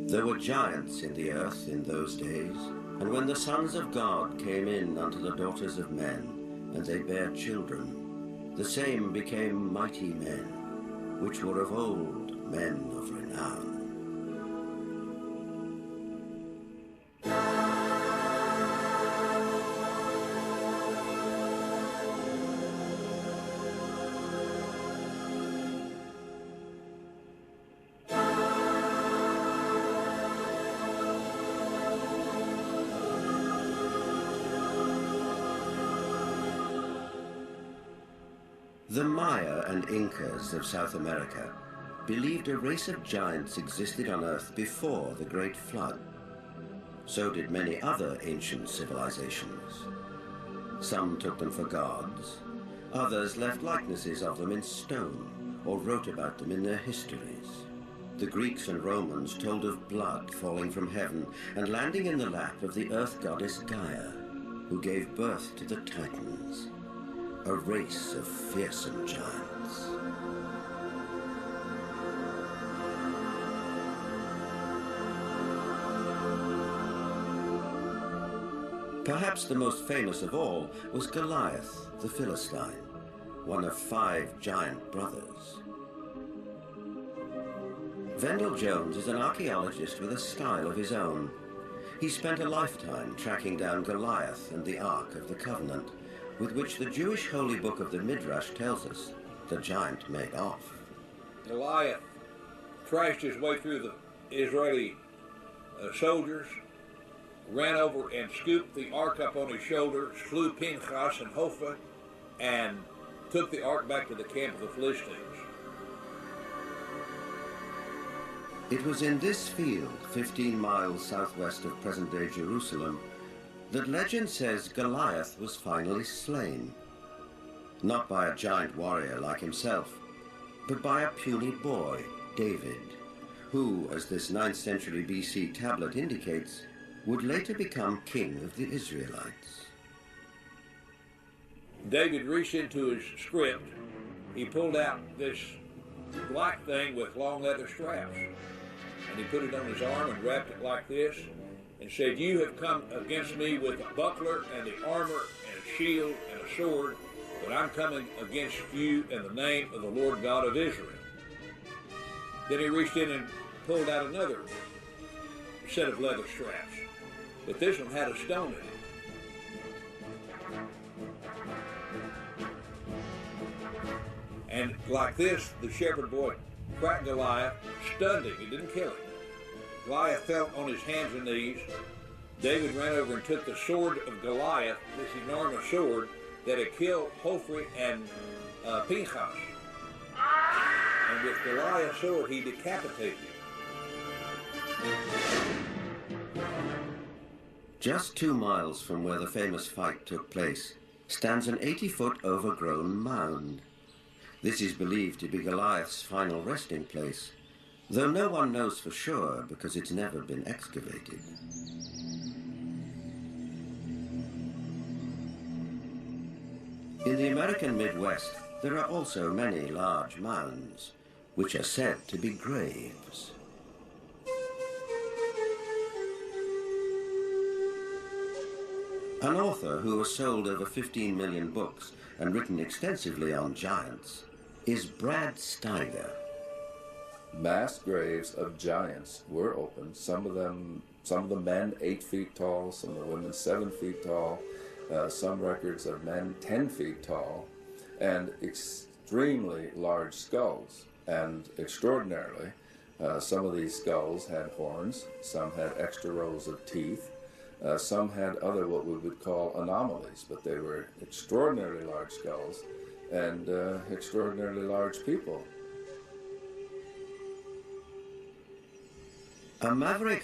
There were giants in the earth in those days, and when the sons of God came in unto the daughters of men, and they bare children, the same became mighty men, which were of old men of renown. The Maya and Incas of South America believed a race of giants existed on Earth before the Great Flood. So did many other ancient civilizations. Some took them for gods, others left likenesses of them in stone or wrote about them in their histories. The Greeks and Romans told of blood falling from heaven and landing in the lap of the earth goddess Gaia, who gave birth to the Titans, a race of fearsome giants. Perhaps the most famous of all was Goliath, the Philistine, one of 5 giant brothers. Vendell Jones is an archaeologist with a style of his own. He spent a lifetime tracking down Goliath and the Ark of the Covenant, with which the Jewish holy book of the Midrash tells us the giant made off. Goliath crashed his way through the Israeli soldiers, ran over and scooped the ark up on his shoulder, slew Pinchas and Hopha, and took the ark back to the camp of the Philistines. It was in this field, 15 miles southwest of present-day Jerusalem, that legend says Goliath was finally slain. Not by a giant warrior like himself, but by a puny boy, David, who, as this 9th century BC tablet indicates, would later become king of the Israelites. David reached into his script. He pulled out this black thing with long leather straps, and he put it on his arm and wrapped it like this, and said, "You have come against me with a buckler and the armor and a shield and a sword, but I'm coming against you in the name of the Lord God of Israel." Then he reached in and pulled out another set of leather straps, but this one had a stone in it. And like this, the shepherd boy cracked Goliath, stunned him. He didn't kill him. Goliath fell on his hands and knees. David ran over and took the sword of Goliath, this enormous sword that had killed Hophni and Pinchas. And with Goliath's sword, he decapitated him. Just 2 miles from where the famous fight took place stands an 80-foot overgrown mound. This is believed to be Goliath's final resting place, though no one knows for sure because it's never been excavated. In the American Midwest, there are also many large mounds, which are said to be graves. An author who has sold over 15 million books and written extensively on giants is Brad Steiger. Mass graves of giants were opened. Some of the men 8 feet tall, some of the women 7 feet tall, some records of men 10 feet tall, and extremely large skulls. And extraordinarily, some of these skulls had horns, some had extra rows of teeth, some had other what we would call anomalies, but they were extraordinarily large skulls and extraordinarily large people. A maverick